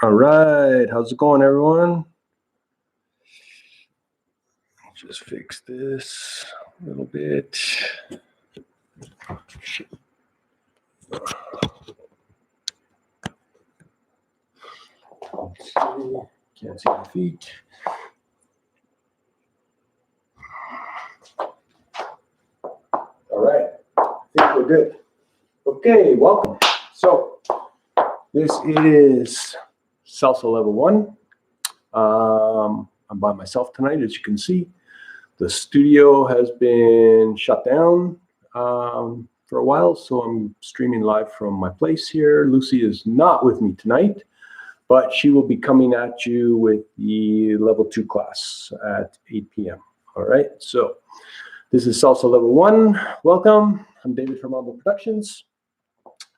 All right, how's it going, everyone? Just fix this a little bit. Can't see my feet. All right, I think we're good. Okay, welcome. So this is Salsa Level 1. I'm by myself tonight, as you can see. The studio has been shut down for a while, so I'm streaming live from my place here. Lucy is not with me tonight, but she will be coming at you with the Level 2 class at 8 p.m. All right, so this is Salsa Level 1. Welcome. I'm David from MAMBO Productions.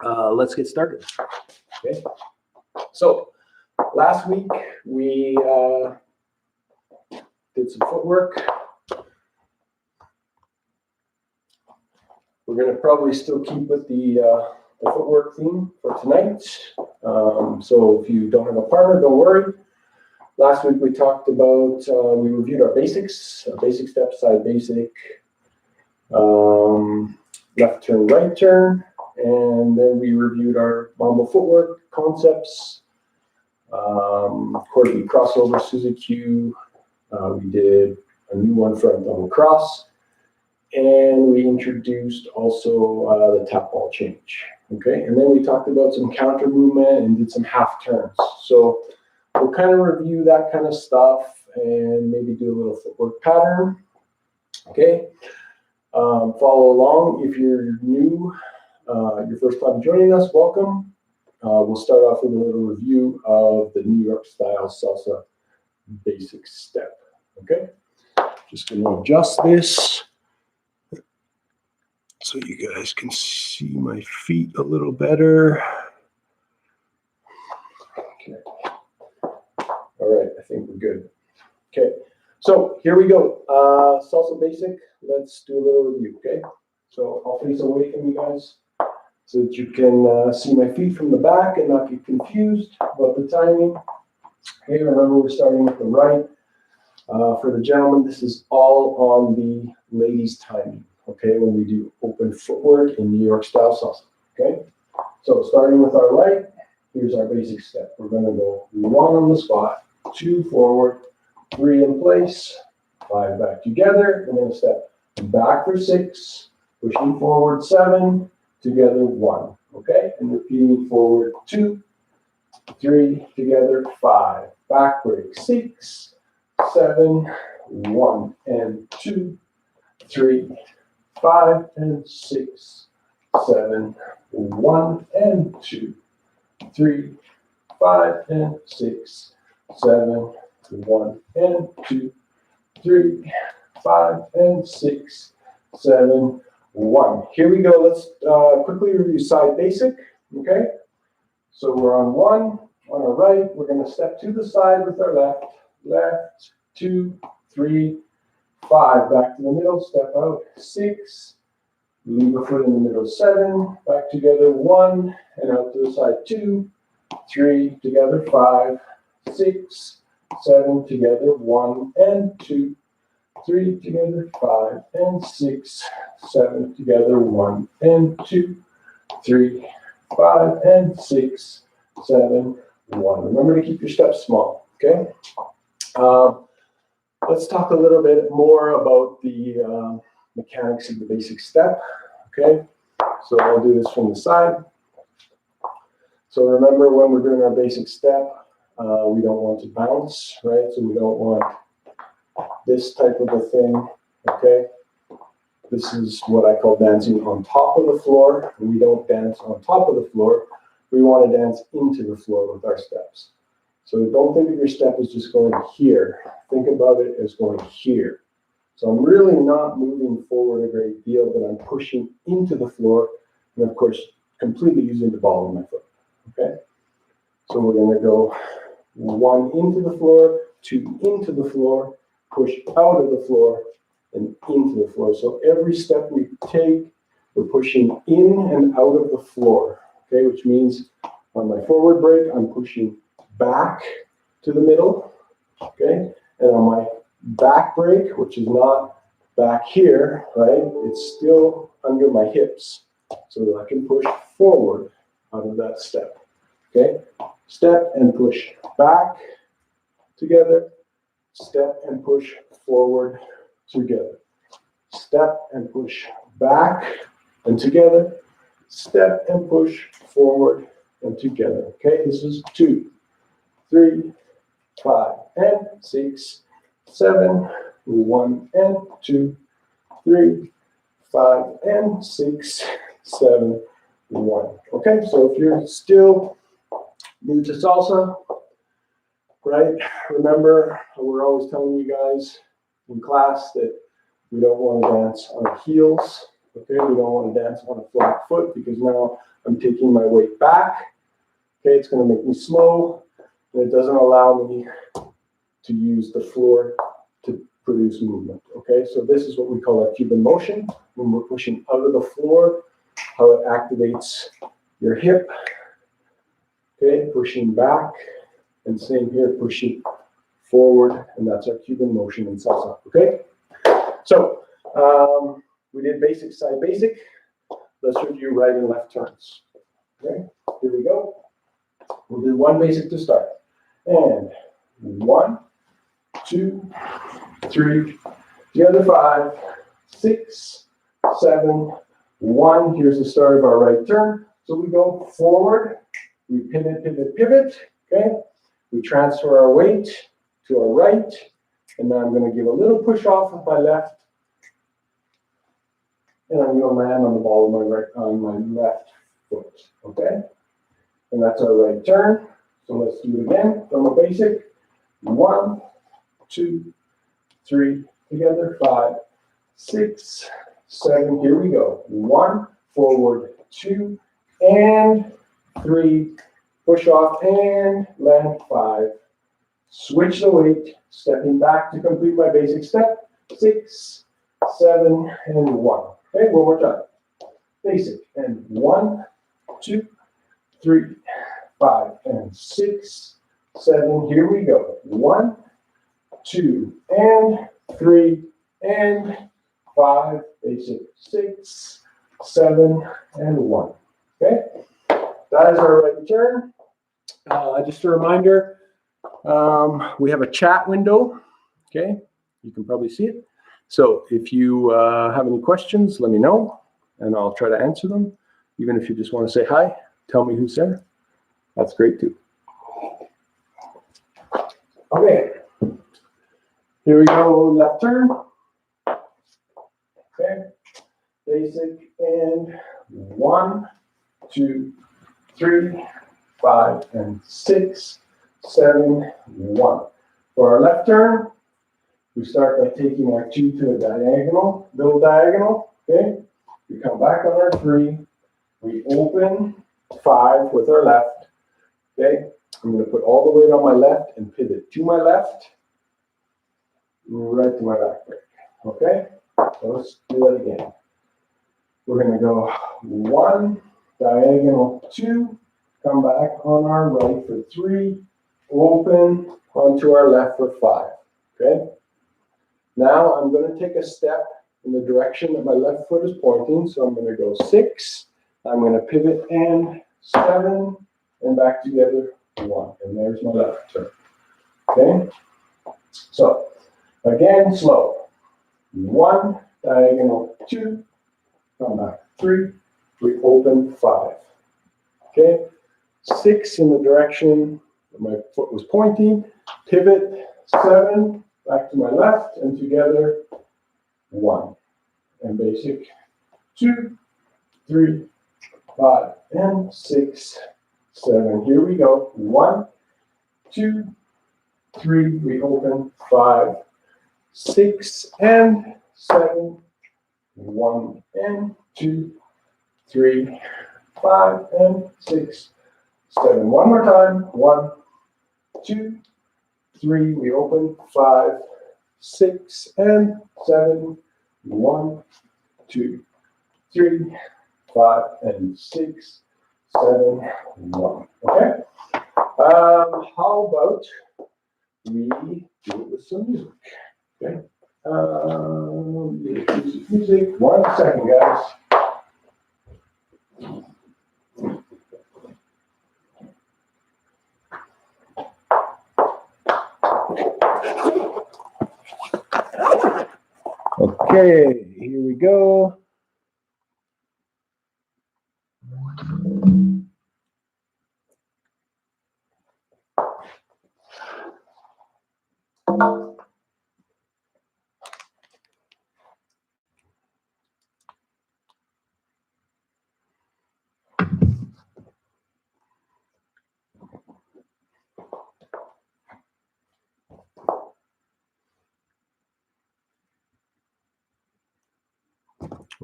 Let's get started. Okay. So last week we did some footwork. We're going to probably still keep with the footwork theme for tonight. So if you don't have a partner, don't worry. Last week we talked about, we reviewed our basics, basic step, side basic, left turn, right turn, and then we reviewed our MAMBO footwork concepts, quarter beat crossover, Suzy Q. We did a new one for double cross. And we introduced also the tap ball change, okay? And then we talked about some counter movement and did some half turns. So we'll kind of review that kind of stuff and maybe do a little footwork pattern, okay? Follow along. If you're new, your first time joining us, welcome. We'll start off with a little review of the New York style salsa basic step, okay? Just gonna adjust this so you guys can see my feet a little better. Okay. All right, I think we're good. Okay, so here we go. Salsa basic. Let's do a little review, okay? So I'll face away from you guys so that you can see my feet from the back and not get confused about the timing. Okay, remember we're starting with the right. For the gentlemen, this is all on the ladies' timing. Okay, when we do open footwork in New York style salsa, okay? So starting with our right, here's our basic step. We're gonna go 1 on the spot, 2 forward, 3 in place, 5 back together. We're gonna step back for 6, pushing forward 7, together 1, okay? And repeating forward 2, 3, together 5, back break 6, 7, 1, and 2, 3, 5 and 6, 7, 1 and 2, 3, 5 and 6, 7, 1 and 2, 3, 5 and 6, 7, 1. Here we go. Let's quickly review side basic. Okay. So we're on 1 on our right. We're going to step to the side with our left, 2, 3, 5, back to the middle, step out, 6, leave a foot in the middle, 7, back together, 1, and out to the side, 2, 3, together, 5, 6, 7, together, 1, and 2, 3, together, 5, and 6, 7, together, 1, and 2, 3, 5, and 6, 7, 1. Remember to keep your steps small, okay? Let's talk a little bit more about the mechanics of the basic step, okay? So I'll do this from the side. So remember when we're doing our basic step, we don't want to bounce, right? So we don't want this type of a thing, okay? This is what I call dancing on top of the floor. We don't dance on top of the floor. We want to dance into the floor with our steps. So don't think of your step as just going here. Think about it as going here. So I'm really not moving forward a great deal, but I'm pushing into the floor, and of course, completely using the ball of my foot, okay? So we're gonna go 1 into the floor, 2 into the floor, push out of the floor, and into the floor. So every step we take, we're pushing in and out of the floor, okay? Which means on my forward break, I'm pushing back to the middle, okay? And on my back break, which is not back here, right? It's still under my hips so that I can push forward out of that step, okay? Step and push back together, step and push forward together, step and push back and together, step and push forward and together, okay? This is 2, 3, 5, and 6, 7, 1, and 2, 3, 5, and 6, 7, 1. Okay, so if you're still new to salsa, right, remember we're always telling you guys in class that we don't want to dance on our heels. Okay, we don't want to dance on a flat foot because now I'm taking my weight back. Okay, it's going to make me slow, and it doesn't allow me to use the floor to produce movement. Okay, so this is what we call a Cuban motion. When we're pushing out of the floor, how it activates your hip. Okay, pushing back, and same here, pushing forward, and that's our Cuban motion in salsa. Okay, so we did basic, side, basic. Let's review right and left turns. Okay, here we go. We'll do one basic to start. And 1, 2, 3, the other 5, 6, 7, 1. Here's the start of our right turn. So we go forward, we pivot, pivot, pivot. Okay, we transfer our weight to our right, and now I'm going to give a little push off with my left. And I'm going to land on the ball of my right, on my left foot, okay? And that's our right turn. So let's do it again from a basic. 1, 2, 3, together, 5, 6, 7. Here we go. 1, forward, 2, and 3. Push off and land 5. Switch the weight, stepping back to complete my basic step. 6, 7, and 1. Okay, one more time. Basic. And 1, 2, 3, 5, and 6, 7. Here we go. 1, 2, and 3, and 5. Basic. 6, 7, and 1. Okay, that is our right turn. Just a reminder, we have a chat window. Okay, you can probably see it. So if you have any questions, let me know, and I'll try to answer them. Even if you just want to say hi, tell me who's there. That's great too. Okay, here we go, left turn. Okay, basic, and 1, 2, 3, 5, and 6, 7, 1. For our left turn, we start by taking our 2 to a diagonal, middle diagonal, okay? We come back on our 3. We open 5 with our left, okay? I'm going to put all the weight on my left and pivot to my left, right to my back break, okay? So let's do that again. We're going to go 1, diagonal 2, come back on our right for 3, open onto our left for 5, okay? Now I'm going to take a step in the direction that my left foot is pointing. So I'm going to go 6. I'm going to pivot and 7 and back together 1. And there's my left turn. Okay. So again, slow. 1, diagonal 2, come back 3. We open 5. Okay. 6 in the direction that my foot was pointing. Pivot 7. Back to my left and together 1. And basic 2, 3, 5, and 6, 7. Here we go. 1, 2, 3. We open 5, 6, and 7. 1 and 2, 3, 5, and 6, 7. One more time. 1, 2, 3, we open 5, 6, and 7. 1, 2, 3, 5, and 6, 7, 1. Okay. How about we do it with some music? Okay. Music. 1 second, guys. Okay, here we go.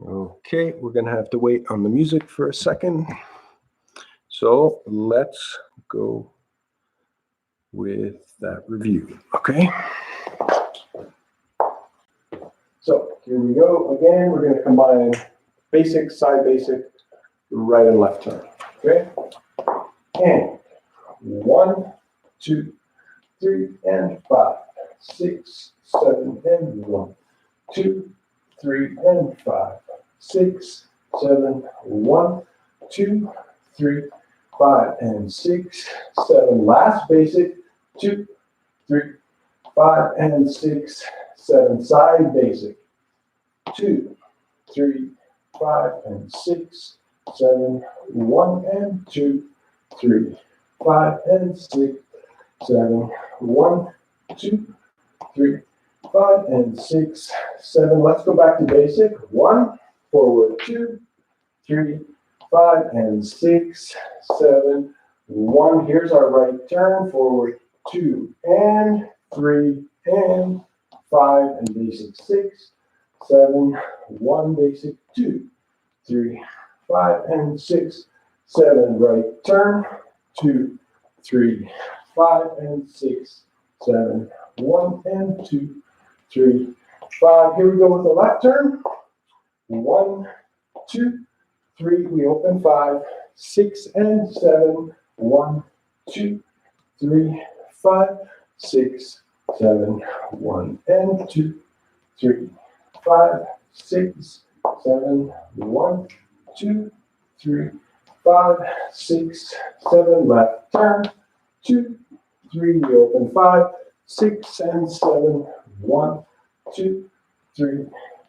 Okay, we're gonna have to wait on the music for a second. So let's go with that review, okay? So here we go. Again, we're gonna combine basic, side basic, right and left turn, okay? And 1, 2, 3, and 5, 6, 7, and 1, 2, 3, and 5, 6, 7, 1, 2, 3, 5, and 6, 7. Last basic, 2, 3, 5, and 6, 7. Side basic, 2, 3, 5, and 6, 7. 1 and 2, 3, 5, and 6, 7. 1, 2, 3, 5, and 6, 7. Let's go back to basic. 1, forward, 2, 3, 5, and 6, 7. 1. Here's our right turn. Forward, 2, and 3, and 5, and basic 6, 7. 1, basic 2, 3, 5, and 6, 7. Right turn. 2, 3, 5, and 6, 7. 1 and 2, 3, 5. Here we go with the left turn. 1, 2, 3. We open 5, 6, and 7. 1, 2, 3, 5, 6, 7. 1 and 2, 3, 5, 6, 7. 1, 2, 3, 5, 6, 7. Left turn. 2, 3. We open 5, 6, and 7. 1, 2, 3,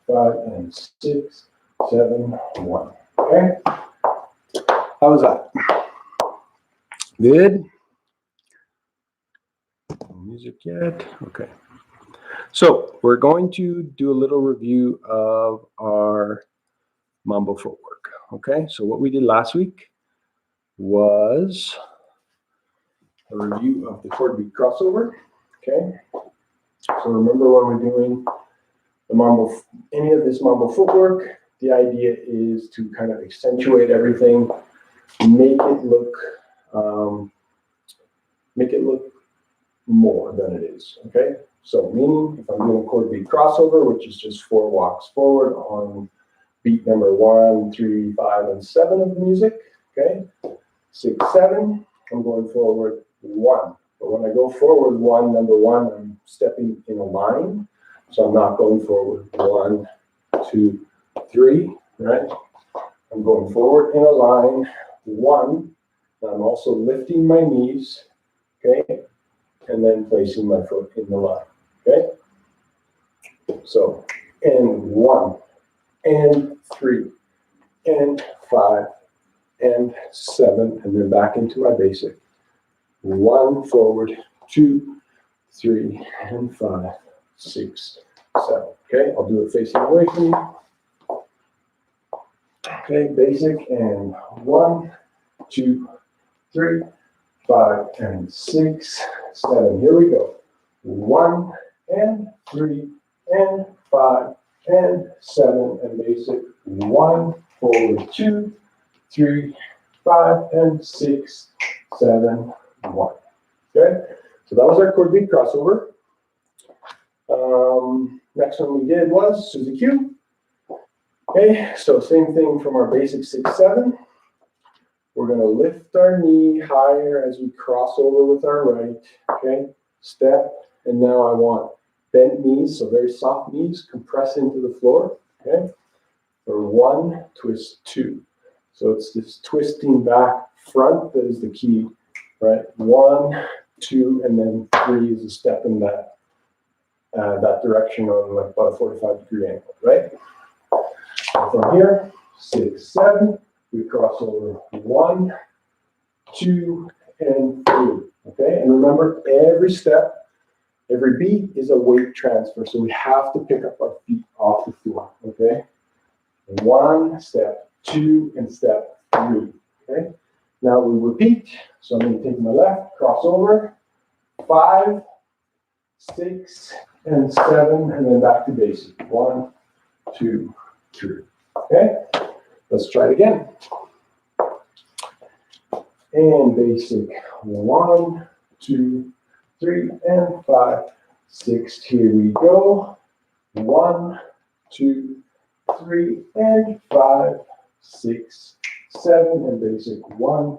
5, and 6, 7, 1. Okay? How was that? Good? No music yet? Okay. So we're going to do a little review of our Mambo footwork. Okay? So what we did last week was a review of the chord beat crossover. Okay? So remember when we're doing the Mambo, any of this Mambo footwork, the idea is to kind of accentuate everything, make it look more than it is. Okay, so meaning if I'm doing chord beat crossover, which is just 4 walks forward on beat number 1, 3, 5, and 7 of the music. Okay, 6, 7, I'm going forward 1. But when I go forward 1, number 1, I'm stepping in a line. So I'm not going forward 1, 2, 3, right? I'm going forward in a line, 1. I'm also lifting my knees, okay? And then placing my foot in the line, okay? So, and 1, and 3, and 5, and 7, and then back into my basic. 1 forward, 2, 3, and 5, 6, 7. Okay, I'll do it facing away from you. Okay, basic, and 1, 2, 3, 5, and 6, 7. Here we go. 1, and 3, and 5, and 7, and basic. 1, forward, 2, 3, 5, and 6, 7, 1. Okay, so that was our chord beat crossover. Next one we did was Suzy Q. Okay, so same thing from our basic 6, 7. We're going to lift our knee higher as we cross over with our right, okay? Step, and now I want bent knees, so very soft knees, compress into the floor, okay? For 1, twist 2. So it's this twisting back front that is the key, right? 1, 2, and then 3 is a step in that direction on like about a 45-degree angle, right? So from here, 6, 7, we cross over 1, 2, and 3, okay? And remember, every step, every beat is a weight transfer, so we have to pick up our feet off the floor, okay? 1 step, 2, and step 3, okay? Now we repeat, so I'm going to take my left, cross over, 5, 6, and 7, and then back to basic. 1, 2, 3, okay? Let's try it again. And basic, 1, 2, 3, and 5, 6. Here we go. 1, 2, 3, and 5, 6, 7, and basic. 1,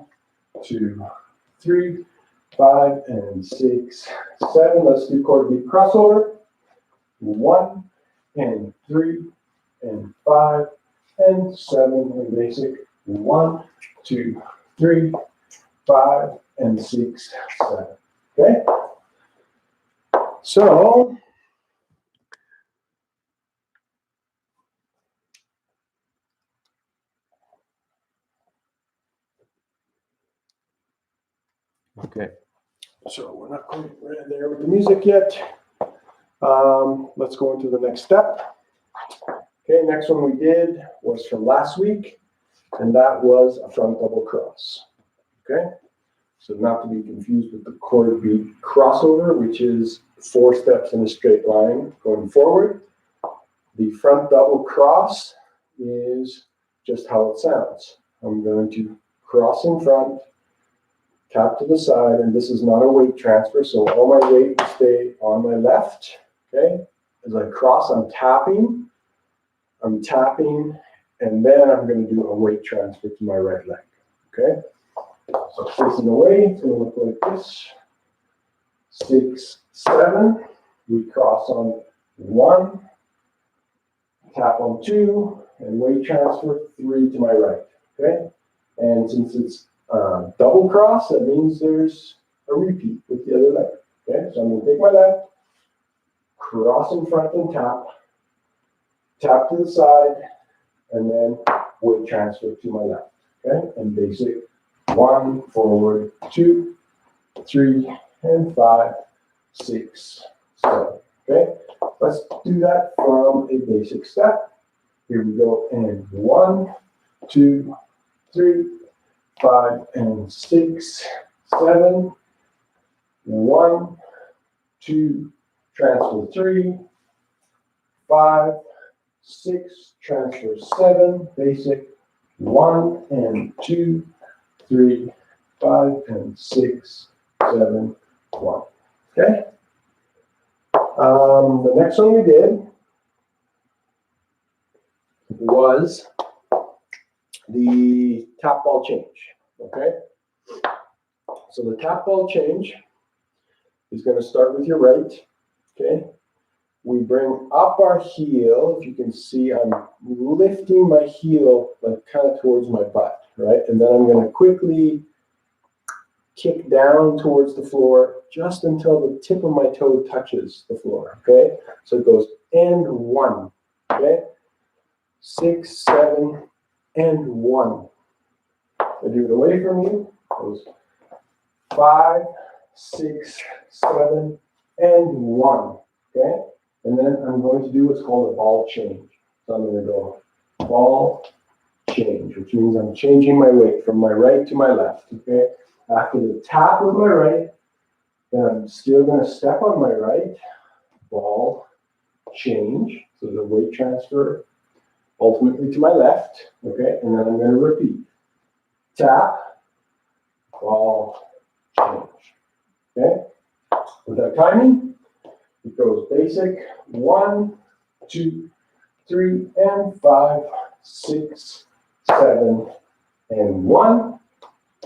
2, 3, 5, and 6, 7. Let's do quarter beat crossover. 1, and 3, and 5, and 7, and basic. 1, 2, 3, 5, and 6, 7. Okay? So, okay. So we're not quite there with the music yet. Let's go into the next step. Okay, next one we did was from last week, and that was a front double cross. Okay, so not to be confused with the quarter beat crossover, which is 4 steps in a straight line going forward. The front double cross is just how it sounds. I'm going to cross in front, tap to the side, and this is not a weight transfer, so all my weight will stay on my left, okay? As I cross, I'm tapping, and then I'm going to do a weight transfer to my right leg, okay? So facing away, it's going to look like this. 6, 7, we cross on 1, tap on 2, and weight transfer 3 to my right, okay? And since it's double cross, that means there's a repeat with the other leg, okay? So I'm going to take my left, cross in front and tap to the side, and then weight transfer to my left, okay? And basic 1, forward, 2, 3, and 5, 6, 7, okay? Let's do that from a basic step. Here we go, and 1, 2, 3, 5, and 6, 7, 1, 2, transfer 3, 5, 6, transfer 7, basic, 1, and 2, 3, 5, and 6, 7, 1. Okay? The next one we did was the tap ball change. Okay? So the tap ball change is going to start with your right. Okay? We bring up our heel. If you can see, I'm lifting my heel like kind of towards my butt, right? And then I'm going to quickly kick down towards the floor just until the tip of my toe touches the floor, okay? So it goes, and 1, okay? 6, 7, and 1. I do it away from you. It goes 5, 6, 7, and 1, okay? And then I'm going to do what's called a ball change. So I'm going to go ball change, which means I'm changing my weight from my right to my left, okay? After the tap with my right, then I'm still going to step on my right, ball change, so the weight transfer ultimately to my left, okay? And then I'm going to repeat. Tap, ball, change, okay? With that timing, it goes basic, 1, 2, 3, and 5, 6, 7, and 1.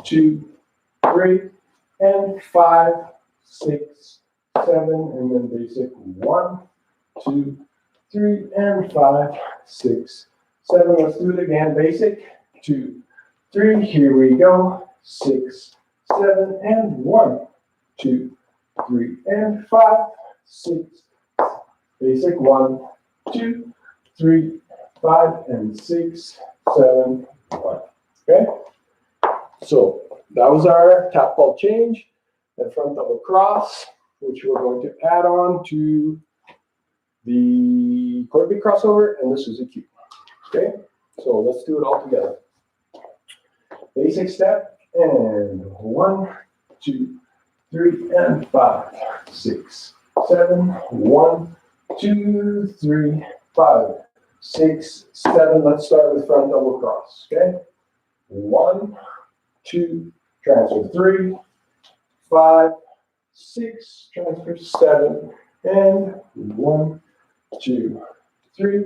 2, 3, and 5, 6, 7, and then basic 1, 2, 3, and 5, 6, 7. Let's do it again. Basic 2, 3. Here we go. 6, 7, and 1, 2, 3, and 5, 6. Basic 1, 2, 3, 5, and 6, 7, 1. Okay. So that was our tap ball change and front double cross, which we're going to add on to the chord beat crossover and the Suzy Q. Okay, so let's do it all together. Basic step and 1, 2, 3, and 5, 6, 7, 1, 2, 3, 5, 6, 7. Let's start with front double cross. Okay, 1, 2, transfer 3, 5, 6, transfer 7, and 1, 2, 3,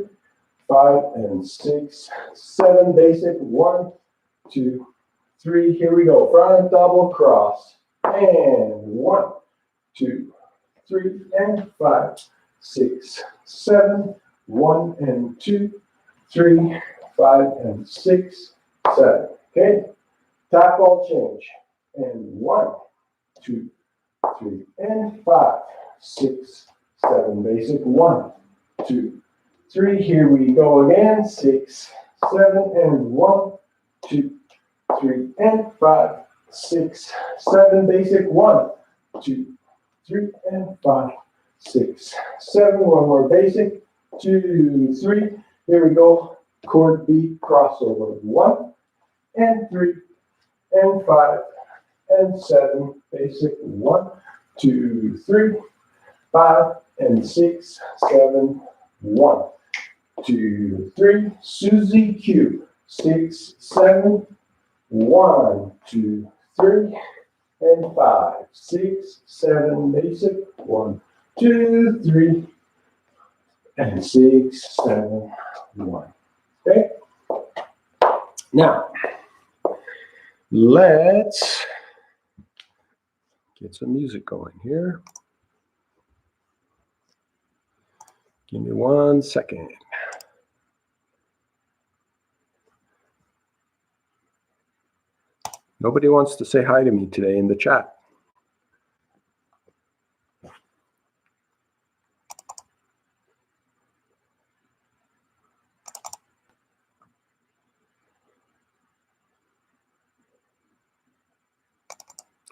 5, and 6, 7. Basic 1, 2, 3. Here we go. Front double cross. And 1, 2, 3, and 5, 6, 7, 1, and 2, 3, 5, and 6, 7. Okay. Tap ball change. And 1, 2, 3, and 5, 6, 7. Basic 1, 2, 3. Here we go again. 6, 7, and 1, 2, 3, and 5, 6, 7. Basic 1, 2, 3, and 5, 6, 7. One more basic. 2, 3. Here we go. Chord beat crossover. 1, and 3, and 5, and 7. Basic 1, 2, 3, 5, and 6, 7. 1, 2, 3. Suzy Q. 6, 7. 1, 2, 3, and 5, 6, 7. Basic 1, 2, 3, and 6, 7, 1. Okay. Now let's get some music going here. Give me 1 second. Nobody wants to say hi to me today in the chat.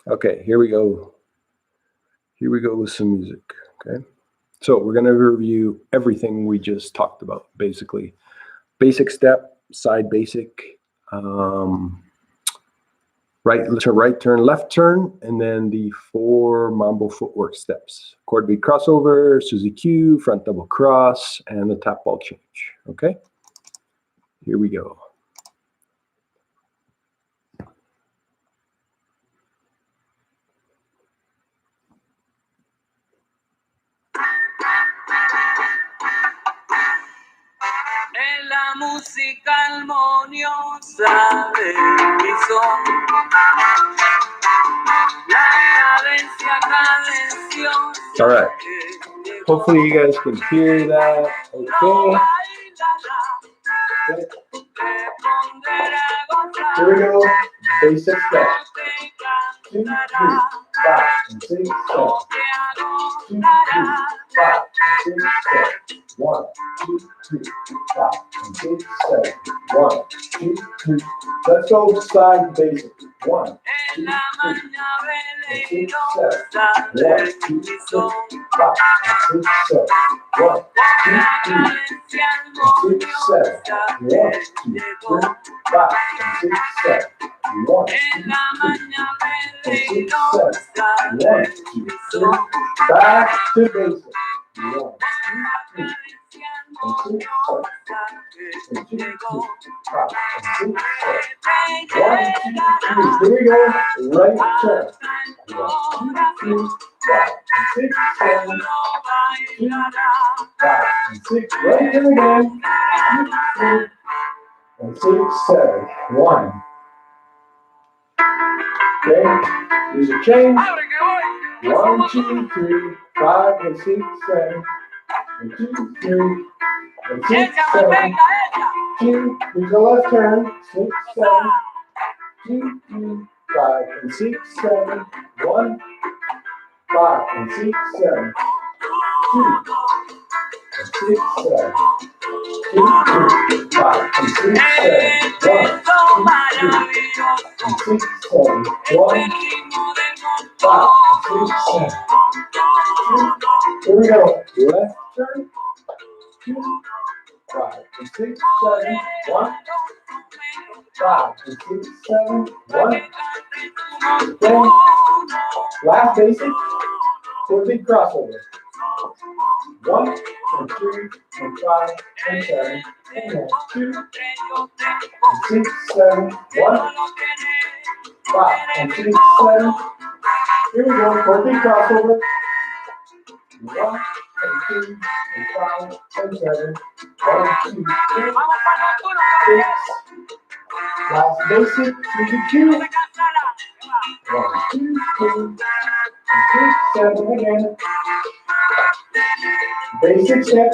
Okay, here we go. Here we go with some music, okay? So we're gonna review everything we just talked about, basically. Basic step, side basic, right turn, left turn, and then the 4 mambo footwork steps. Chord beat crossover, Suzy Q, front double cross, and the tap ball change, okay? Here we go. La música armoniosa de mi son, la cadencia cadenciosa. All right. Hopefully you guys can hear that. Okay. Here we go. Basic step. 2, 3, 5, and 6, 7. 2, 3, 5, and 6, 7. 1, 2, 3, 5, and 6, 7. 1, 2, 3. Let's go side basic. 1, 2, 3, and 6, 7. 1, 2, 3, 5, and 6, 7. 1, 2, 3, and 6, 7. 1, 2, 3, 5, and 6, 7. 1, 2, 3, and 6, 7. 1, 2, 3. Back to basic. 1, 2, 3, and 6, 7. And 2, 3, 5, and 6, 7. 1, 2, 3. Here we go. Right turn. 1, 2, 3, 5, and 6, 7. 2, 5, and 6. Right turn again. 2, 3, and 6, 7. 1, Okay, use a change. 1, 2, 3, 5, and 6, 7. And 2, 3, and 6, 7. 2, use the left turn. 6, 7. 2, 3, 5, and 6, 7. 1, 5, and 6, 7. 2, and 6, 7. 2, 3, 5, and 6, 7. 1, 2, 3, and 6, 7. 1, 5, and 6, 7. 2. Here we go. Left turn. 2, 5, and 6, 7. 1, 5, and 6, 7. 1. Okay. Last basic. For a big crossover. 1, and 2, and 5, and 7. And 2, and 6, 7. 1, 5, and 6, 7. Here we go. For a big crossover. 1, and 2, and 5, and 7. 1, 2, 3, 6. Last basic, 3 2. 1, 2, 3, and 6, 7 again. Basic step.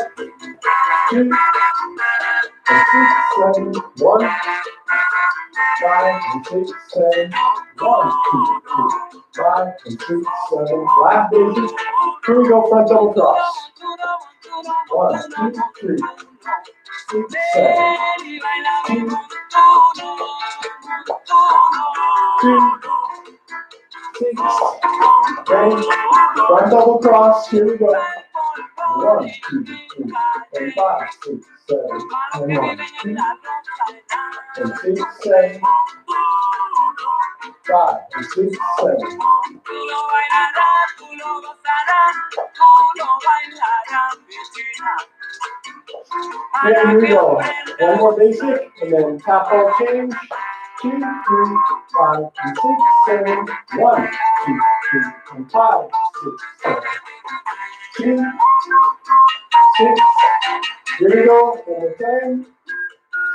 2, and 6, 7. 1, 5, and 6, 7. 1, 2, 3, 5, and 6, 7. Last basic. Here we go, front double cross. 1, 2, 3, 6, 7. 2, 2, 6. Okay. Front double cross. Here we go. 1, 2, 3, and 5, 6, 7. And 1, 2, and 6, 7. 5, and 6, 7. Okay, here we go. One more basic, and then tap ball change. 2, 3, 5, and 6, 7. 1, 2, 3, and 5, 6, 7. 2, 6. Here we go. One more time.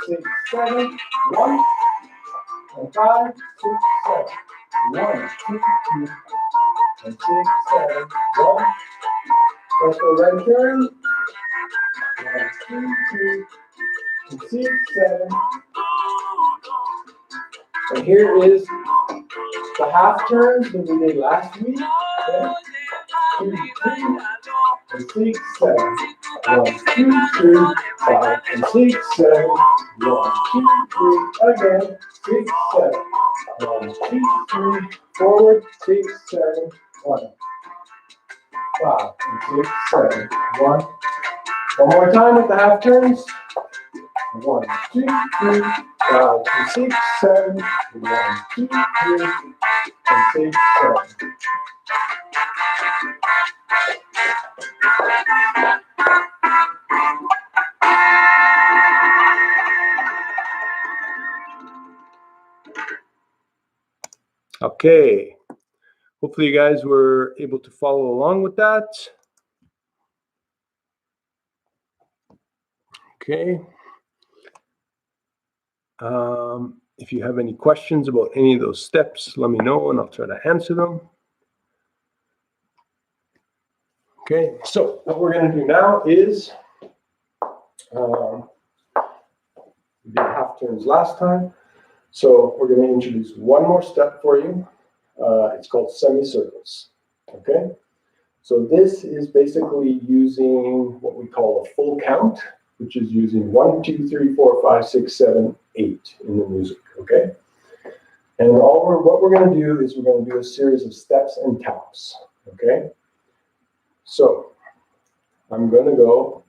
6, 7. 1, and 5, 6, 7. 1, 2, 3, and 6, 7. 1. Let's go right turn. 1, 2, 3, and 6, 7. And here is the half turns that we did last week. Okay. 2, 3, and 6, 7. 1, 2, 3, 5, and 6, 7. 1, 2, 3, again. 6, 7. 1, 2, 3, forward. 6, 7. 1, 5, and 6, 7. 1. One more time with the half turns. 1, 2, 3, 5, and 6, 7. 1, 2, 3, and 6, 7. Okay. Hopefully you guys were able to follow along with that. Okay. If you have any questions about any of those steps, let me know and I'll try to answer them. Okay, so what we're going to do now is we did half turns last time. So we're going to introduce one more step for you. It's called semicircles. Okay, so this is basically using what we call a full count, which is using 1, 2, 3, 4, 5, 6, 7, 8 in the music. Okay, and what we're going to do is we're going to do a series of steps and taps. Okay, so I'm going to go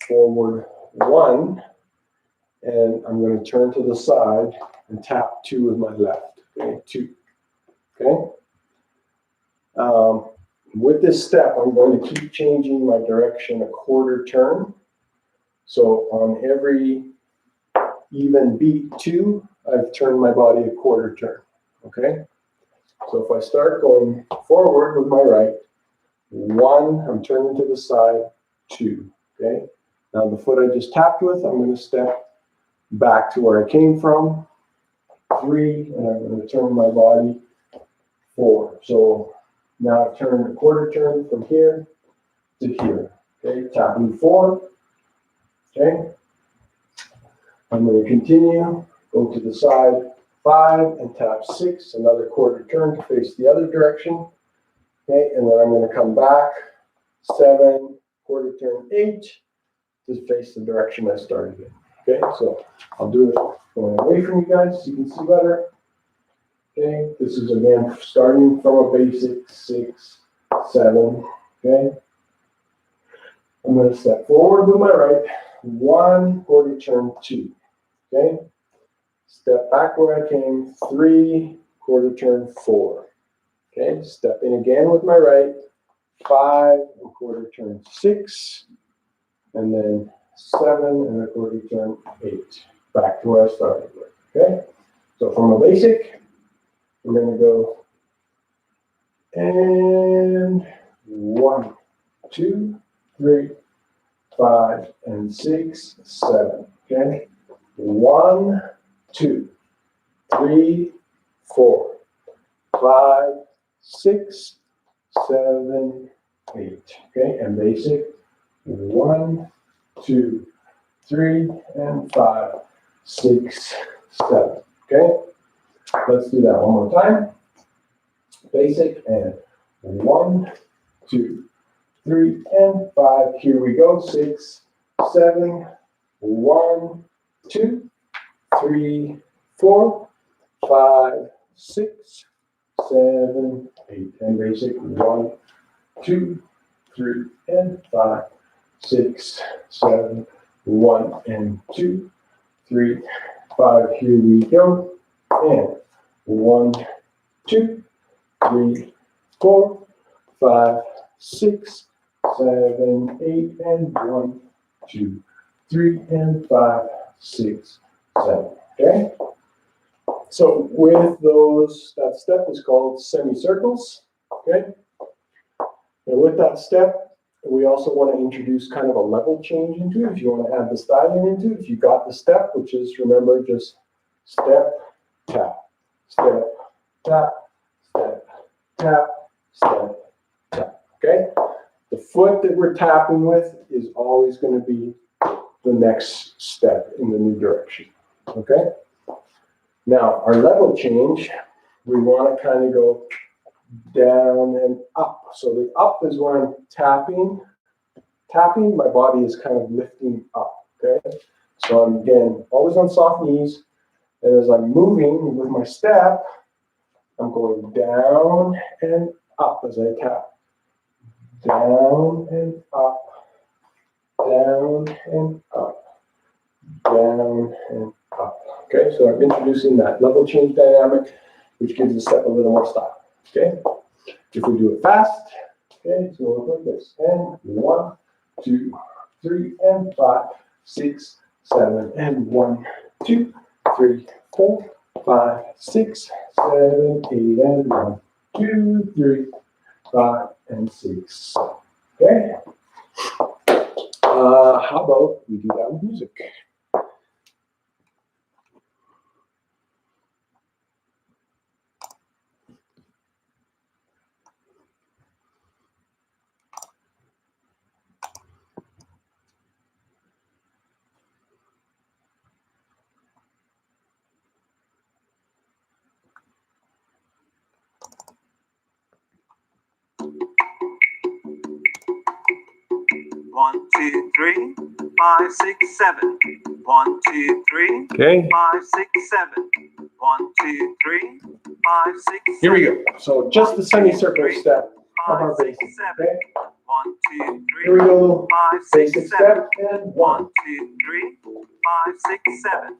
forward 1, and I'm going to turn to the side and tap 2 with my left. Okay, 2. Okay. With this step, I'm going to keep changing my direction a quarter turn. So on every even beat 2, I've turned my body a quarter turn. Okay. So if I start going forward with my right, 1, I'm turning to the side, 2. Okay. Now the foot I just tapped with, I'm going to step back to where I came from, 3, and I'm going to turn my body 4. So now I've turned a quarter turn from here to here. Okay, tapping 4. Okay, I'm going to continue, go to the side 5 and tap 6, another quarter turn to face the other direction. Okay, and then I'm going to come back 7, quarter turn 8 to face the direction I started in. Okay, so I'll do it going away from you guys so you can see better. Okay, this is again starting from a basic 6, 7. Okay, I'm going to step forward with my right, 1, quarter turn 2. Okay, step back where I came, 3, quarter turn 4. Okay, step in again with my right, 5, and quarter turn 6, and then 7 and a quarter turn 8. Back to where I started with. Okay, so from a basic, we're going to go and 1, 2, 3, 5, and 6, 7. Okay, 1, 2, 3, 4, 5, 6, 7, 8. Okay, and basic 1, 2, 3, and 5, 6, 7. Okay, let's do that one more time. Basic and 1, 2, 3, and 5. Here we go. 6, 7, 1, 2, 3, 4, 5, 6, 7, 8. And basic 1, 2, 3, and 5, 6, 7, 1, and 2, 3, 5. Here we go. And 1, 2, 3, 4, 5, 6, 7, 8, and 1, 2, 3, and 5, 6, 7. Okay? So with those, that step is called semicircles. Okay? And with that step, we also want to introduce kind of a level change into it. If you want to add the styling into it, if you got the step, which is, remember, just step, tap, step, tap, step, tap, step, tap. Okay? The foot that we're tapping with is always going to be the next step in the new direction. Okay? Now, our level change, we want to kind of go down and up. So the up is when I'm tapping. Tapping, my body is kind of lifting up. Okay? So I'm, again, always on soft knees. And as I'm moving with my step, I'm going down and up as I tap. Down and up. Down and up. Down and up. Okay, so I'm introducing that level change dynamic, which gives the step a little more style. Okay, if we do it fast, okay, so we'll look like this. And 1, 2, 3, and 5, 6, 7, and 1, 2, 3, 4, 5, 6, 7, 8, and 1, 2, 3, 5, and 6. Okay. How about we do that with music? One, 2, 3, 5, 6, 7. 1, 2, 3, Okay. 5, 6, 7. 1, 2, 3, 5, 6, 7. Here we go. So just the semicircle step of our basic. Okay. 1, 2, 3. Here we go. 5, 6, Basic 7. step and 1, 1. 2, 3, 5, 6, 7.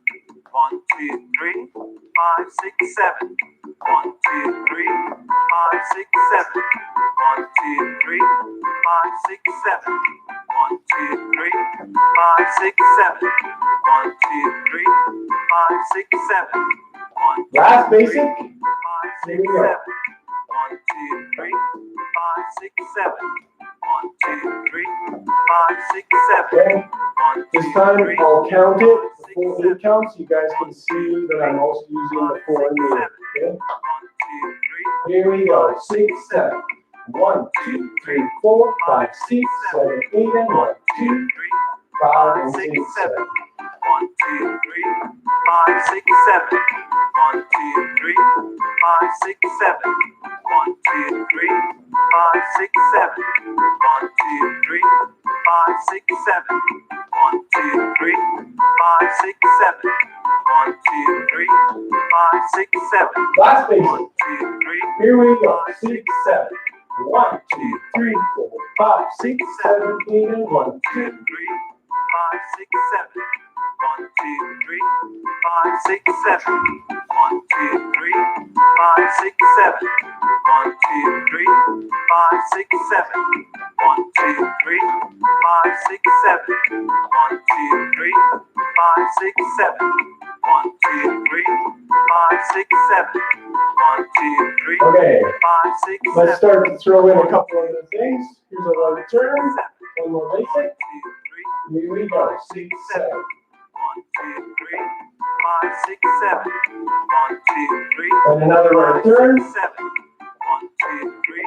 1, 2, 3, 5, 6, 7. 1, 2, 3, 5, 6, 7. 1, 2, 3, 5, 6, 7. 1, 2, 3, 5, 6, 7. 1, 2, 3, 5, 6, 7. 1, 2, Last 3, basic. 5, Here 6, we go. 7. 1, 2, 3, 5, 6, 7. 1, 2, 3, 5, 6, 7. Okay. 1, This 2, time 3, I'll count it full 8 count so you guys can see that I'm also using the 4 in the 8. Okay? Here we go. 6, 7. 1, 2, 3, 4, 5, 6, 7, 8, and 1, 2, 5, and 6, 7. 1, 2, 3, 5, 6, 7. 1, 2, 3, 5, 6, 7. 1, 2, 3, 5, 6, 7. 1, 2, 3, 5, 6, 7. 1, 2, 3, 5, 6, 7. 1, 2, 3, 5, 6, 7. Last basic. 1, 2, 3. Here we go. 6, 7. 1, 2, 3, 4, 5, 6, 7, 8, and 1, 2, 3, 5, 6, 7. 1, 2, 3, 5, 6, 7. 1, 2, 3, 5, 6, 7. 1, 2, 3, 5, 6, 7. 1, 2, 3, 5, 6, 7. 1, 2, 3, 5, 6, 7. 1, 2, 3, 5, 6, 7. 1, 2, 3, Okay, 5, 6, 7. let's start to throw in a couple other things. Here's a right turn. One more basic. Here we go. 6, 7. 1, 2, 3, 5, 6, 7. 1, 2, 3. And another right turn. 7. 1, 2, 3,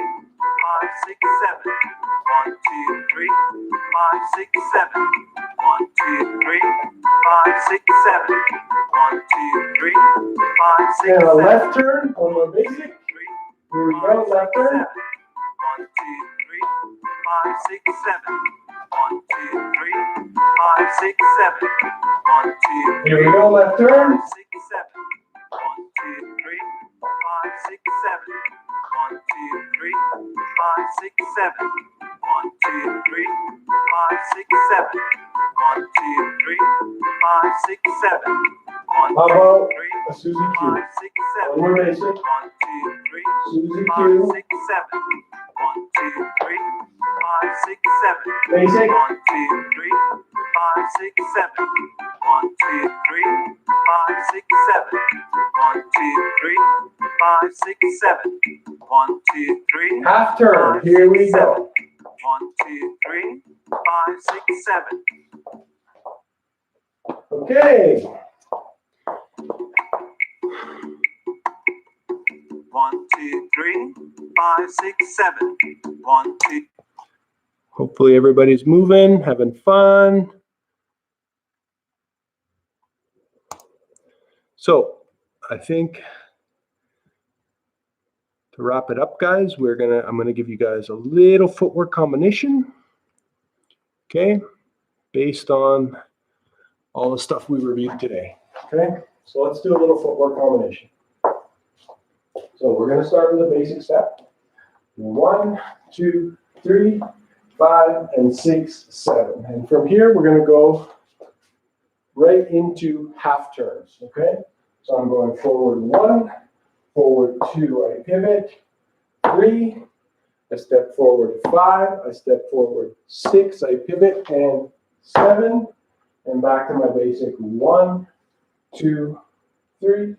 5, 6, 7. 1, 2, 3, 5, 6, 7. 1, 2, 3, 5, 6, 7. 1, 2, 3, 5, 6, 7. And a left turn. One more basic. Here we go. Left turn. 1, 2, 3, 5, 6, 7. 1, 2, 3, 5, 6, 7. 1, 2, Here we go. Left turn. 6, 7. 1, 2, 3, 5, 6, 7. 1, 2, 3, 5, 6, 7. 1, 2, 3, 5, 6, 7. 1, 2, 3, 5, 6, 7. 1, How 2, about 3, a Suzy Q? 5, 6, 7. One more basic. 1, 2, 3, Suzy 5, Q. 6, 7. 1, 2, 3, 5, 6, 7. Basic. 1, 2, 3, 5, 6, 7. 1, 2, 3, 5, 6, 7. 1, 2, 3, 5, 6, 7. 1, 2, 3. Half turn. Here we go. 1, 2, 3, 5, 6, 7. Okay. 1, 2, 3, 5, 6, 7. 1, 2. Hopefully everybody's moving, having fun. So I think to wrap it up, guys, I'm gonna give you guys a little footwork combination. Okay, based on all the stuff we reviewed today. Okay, so let's do a little footwork combination. So we're gonna start with a basic step. 1, 2, 3, 5, and 6, 7. And from here, we're going to go right into half turns, okay? So I'm going forward 1, forward 2, I pivot, 3, I step forward 5, I step forward 6, I pivot, and 7, and back to my basic 1, 2, 3,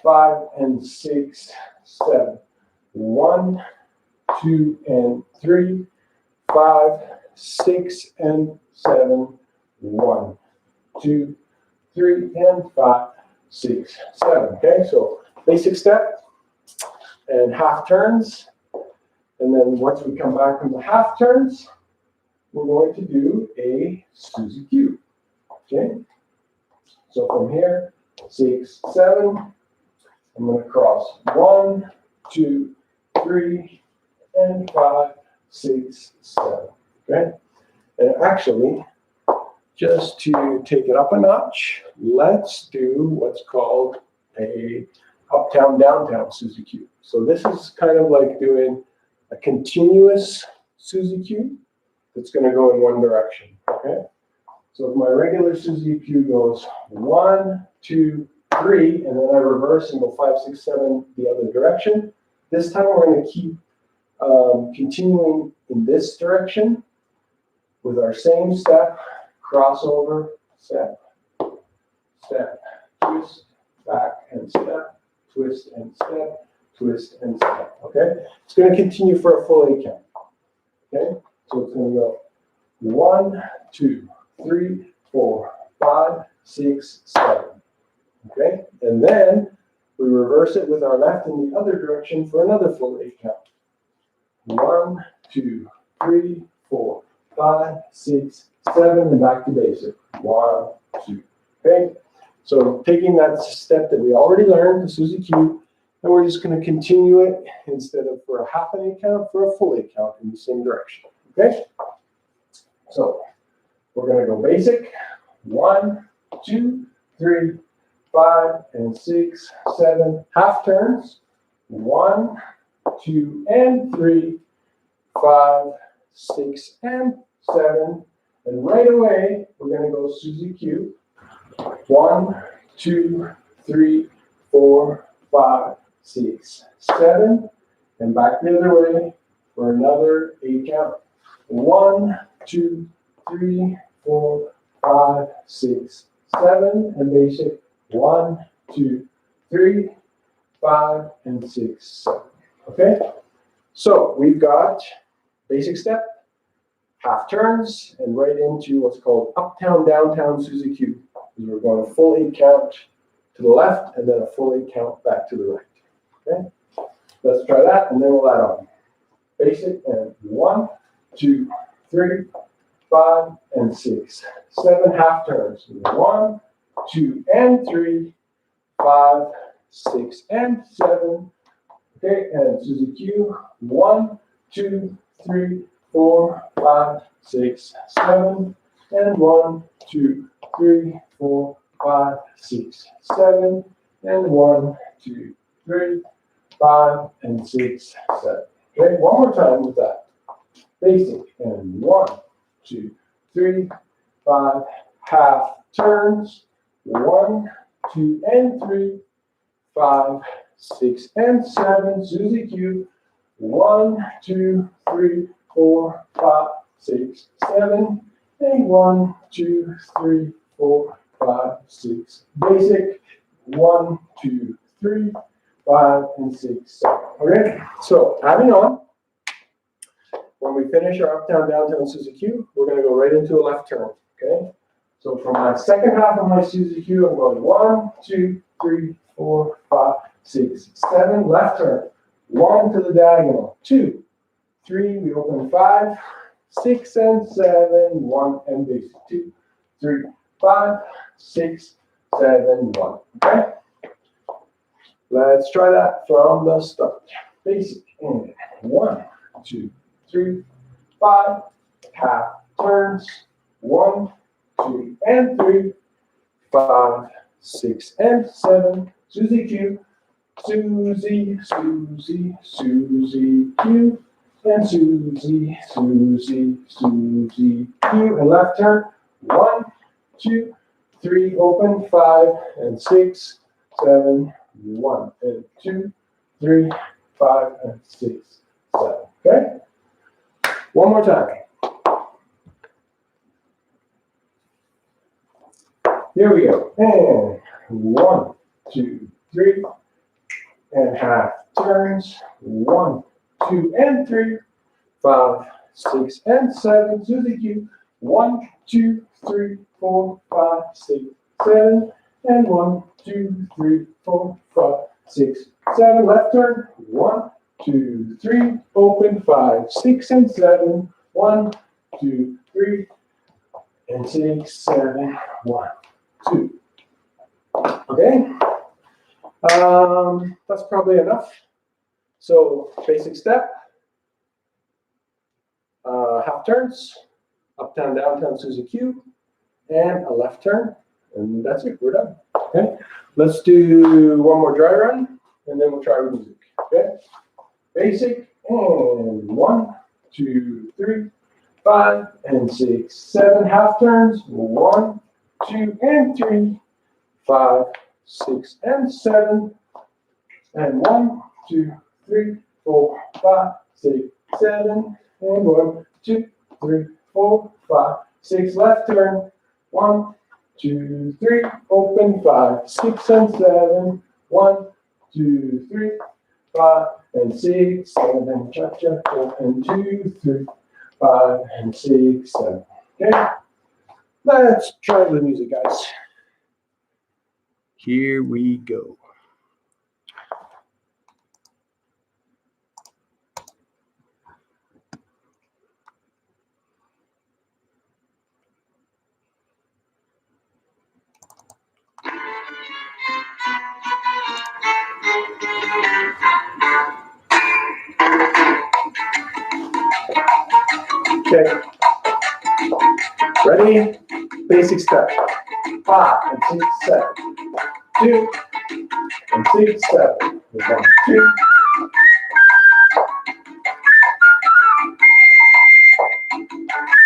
5, and 6, 7. 1, 2, and 3, 5, 6, and 7. 1, 2, 3, and 5, 6, 7. Okay, so basic step and half turns. And then once we come back from the half turns, we're going to do a Suzy Q. Okay, so from here, 6, 7. I'm going to cross 1, 2, 3, and 5, 6, 7. Okay, and actually, just to take it up a notch, let's do what's called a uptown downtown Suzy Q. So this is kind of like doing a continuous Suzy Q that's going to go in one direction. Okay, so if my regular Suzy Q goes 1, 2, 3, and then I reverse and go 5, 6, 7 the other direction. This time we're going to keep continuing in this direction with our same step, crossover, step, step, twist, back and step, twist and step, twist and step. Okay, it's going to continue for a full 8 count. Okay, so it's going to go 1, 2, 3, 4, 5, 6, 7. Okay, and then we reverse it with our left in the other direction for another full 8 count. 1, 2, 3, 4, 5, 6, 7, and back to basic. 1, 2. Okay, so taking that step that we already learned, the Suzy Q, and we're just going to continue it instead of for a half an 8 count, for a full 8 count in the same direction. Okay, so we're going to go basic. 1, 2, 3, 5, and 6, 7, half turns. 1, 2, and 3, 5, 6, and 7. And right away, we're going to go Suzy Q. 1, 2, 3, 4, 5, 6, 7. And back the other way for another 8 count. 1, 2, 3, 4, 5, 6, 7. And basic. 1, 2, 3, 5, and 6, 7. Okay? So we've got basic step, half turns, and right into what's called uptown, downtown Suzy Q. We're going a full 8 count to the left and then a full 8 count back to the right. Okay? Let's try that and then we'll add on. Basic and 1, 2, 3, 5, and 6, 7 half turns. 1, 2, and 3, 5, 6, and 7. Okay, and Suzy Q. 1, 2, 3, 4, 5, 6, 7, and 1, 2, 3, 4, 5, 6, 7, and 1, 2, 3, 5, and 6, 7. Okay, one more time with that. Basic and 1, 2, 3, 5, half turns. 1, 2, and 3, 5, 6, and 7. Suzy Q. 1, 2, 3, 4, 5, 6, 7. And 1, 2, 3, 4, 5, 6. Basic. 1, 2, 3, 5, and 6, 7. Okay, so adding on. When we finish our uptown, downtown Suzy Q, we're going to go right into a left turn. Okay. So for my second half of my Suzy Q, I'm going 1, 2, 3, 4, 5, 6, 7. Left turn. 1 to the diagonal. 2, 3. We open 5, 6, and 7. 1 and basic. 2, 3, 5, 6, 7, 1. Okay. Let's try that from the start. Basic and 1, 2, 3, 5. Half turns. 1, 2, and 3, 5, 6, and 7. Suzy Q. Suzy, Suzy, Suzy Q. And Suzy, Suzy, Suzy Q. And left turn. 1, 2, 3. Open. 5, and 6, 7. 1, and 2, 3, 5, and 6, 7. Okay? One more time. Here we go. And 1, 2, 3, and half turns. 1, 2, and 3, 5, 6, and 7. Suzy Q. 1, 2, 3, 4, 5, 6, 7. And 1, 2, 3, 4, 5, 6, 7. Left turn. 1, 2, 3. Open. 5, 6, and 7. 1, 2, 3, and 6, 7. 1, 2. Okay. That's probably enough. So basic step. Half turns. Uptown, downtown Suzy Q. And a left turn. And that's it. We're done. Okay. Let's do one more dry run. And then we'll try with music. Okay. Basic. And 1, 2, 3, 5, and 6, 7. Half turns. 1, 2, and 3, 5, 6, and 7. And 1, 2, 3, 4, 5, 6, 7. And 1, 2, 3, 4, 5, 6. Left turn. 1, 2, 3. Open. 5, 6, and 7. 1, 2, 3, 5, and 6, 7. Cha-cha. 4, and 2, 3, 5, and 6, 7. Okay. Let's try the music, guys. Here we go. Okay. Ready? Basic step. 5 and 6, 7. 2 and 6, 7. 1, 2.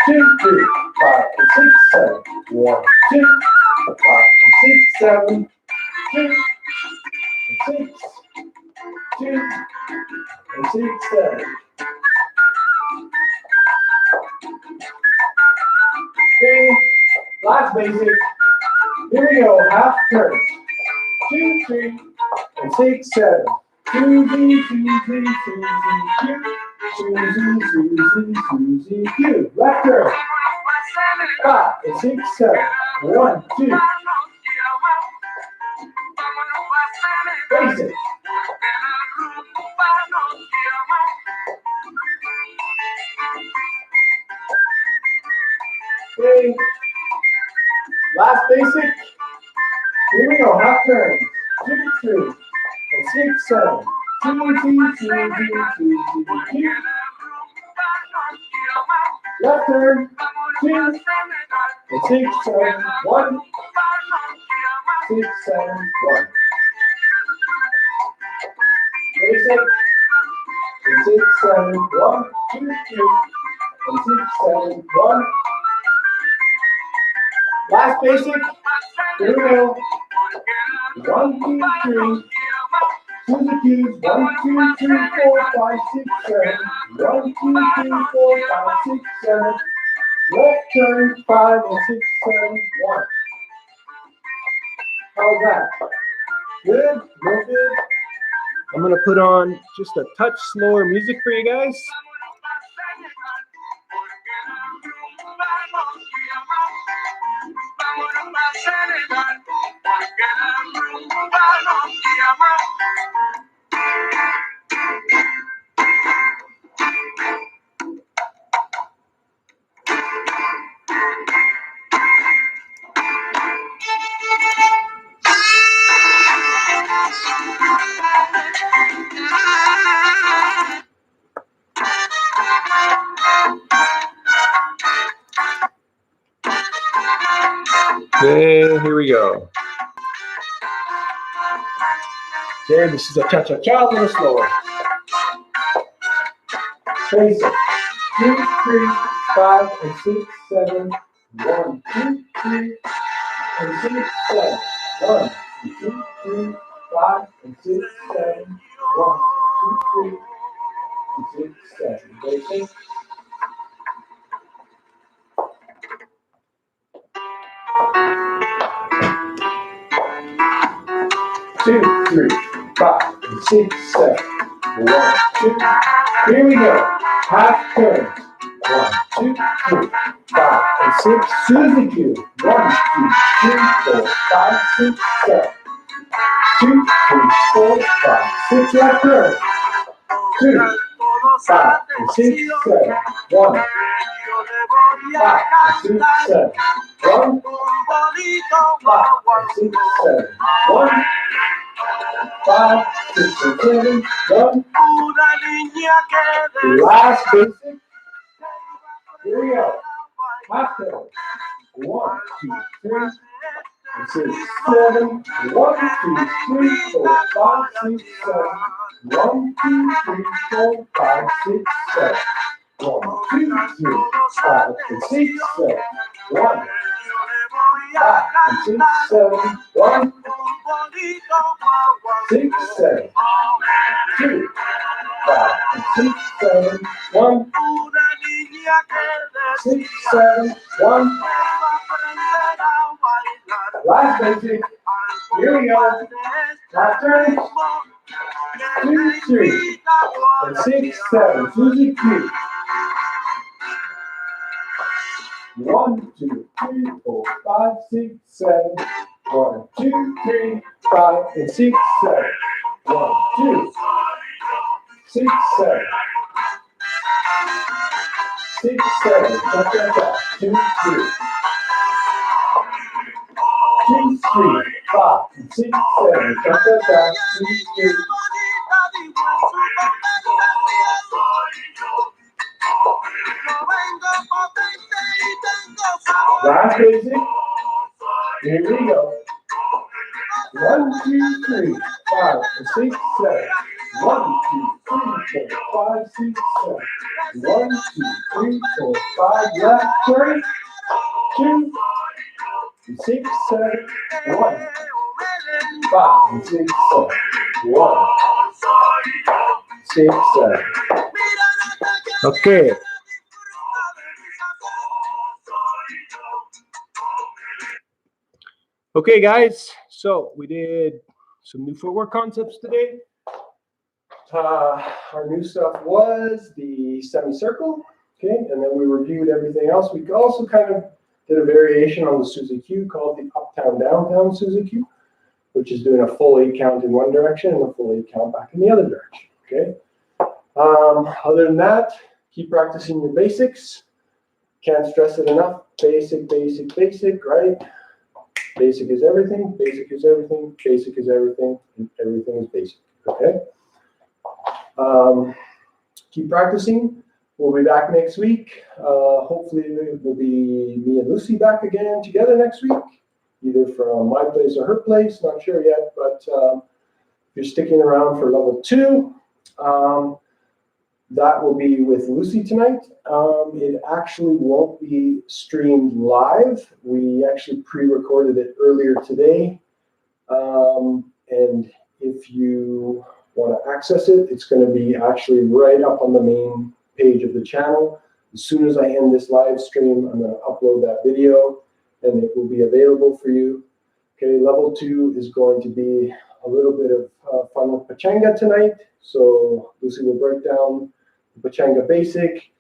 2, 3, 5 and 6, 7. 1, 2. 5 and 6, 7. 2 and 6. 2 and 6, 7. Okay. Last basic. Here we go. Half turns. 2, 3 and 6, 7. Susie, Susie, Susie, Susie, Susie, Susie, Q. Left turn. 5 and 6, 7. 1, 2. Basic. Okay. Last basic. Here we go. Half turns. 2, 3 and 6, 7. Susie, Susie, Susie, Q. Left turn. 2 and 6, 7. 1, 6, 7, 1. Basic. And 6, 7, 1, 2, 3. And 6, 7, 1. Last basic. Here we go. 1, 2, 3. Susie Q's. 1, 2, 3, 4, 5, 6, 7. 1, 2, 3, 4, 5, 6, 7. Left turn. 5 and 6, 7, 1. How's that? Good? Real good? I'm going to put on just a touch slower music for you guys. Okay, here we go. Okay, this is a cha-cha-cha, a little slower. Basic. 2, 3, 5, and 6, 7. 1, 2, 3, and 6, 7. 1, 2, 3, 5, and 6, 7. 1, 2, 3, and 6, 7. Basic. Two, 3, 5, and 6, 7. 1, 2. Here we go. Half turns. 1, 2, 3, 5, and 6. Susie Q. 1, 2, 3, 4, 5, 6, 7. 2, 3, 4, 5, 6. Left turn. 2, 5, and 6, 7. 1, 5, and 6, 7. 1, 5, and 6, 7. 1, 5, 6, and 7. 1. Last basic. Here we go. Half turn. 1, 2, 3, and 6, 7. 1, 2, 3, 4, 5, 6, 7. 1, 2, 3, 4, 5, 6, 7. 1, 2, 3, 5, and 6, 7. 1, 5, and 6, 7. 1, 6, 7. 2, 5, and 6, 7. 1, 6, 7. 1. Last basic. Here we go. Last turn. 2, 3, and 6, 7. Susie Q. 1, 2, 3, 4, 5, 6, 7. 1, 2, 3, 5, and 6, 7. 1, 2, 6, 7. 6, 7. Check that out. 2, 3. 2, 3, 5, and 6, 7. Check that out. 2, 3. Last basic. Here we go. 1, 2, 3, 5, and 6, 7. 1, 2, 3, 4, 5, 6, 7. 1, 2, 3, 4, 5. Left turn. 2, 6, 7. 1, 5, and 6, 7. 1, 6, 7. Okay. Okay, guys. So we did some new footwork concepts today. Our new stuff was the semicircle. Okay, and then we reviewed everything else. We also kind of did a variation on the Suzy Q called the uptown downtown Suzy Q, which is doing a full 8 count in one direction and a full 8 count back in the other direction. Okay. Other than that, keep practicing your basics. Can't stress it enough. Basic, basic, basic, right? Basic is everything, basic is everything, basic is everything, and everything is basic, okay? Keep practicing. We'll be back next week. Hopefully it will be me and Lucy back again together next week, either from my place or her place, not sure yet, but if you're sticking around for level 2, that will be with Lucy tonight. It actually won't be streamed live. We actually pre-recorded it earlier today. And if you want to access it, it's going to be actually right up on the main page of the channel. As soon as I end this live stream, I'm going to upload that video and it will be available for you. Okay, level 2 is going to be a little bit of fun with Pachanga tonight. So Lucy will break down Pachanga basic,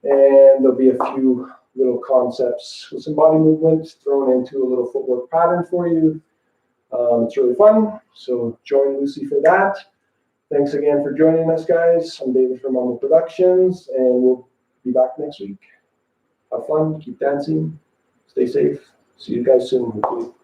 and there'll be a few little concepts with some body movements thrown into a little footwork pattern for you. It's really fun, so join Lucy for that. Thanks again for joining us, guys. I'm David from MAMBO Productions, and we'll be back next week. Have fun, keep dancing, stay safe. See you guys soon, hopefully.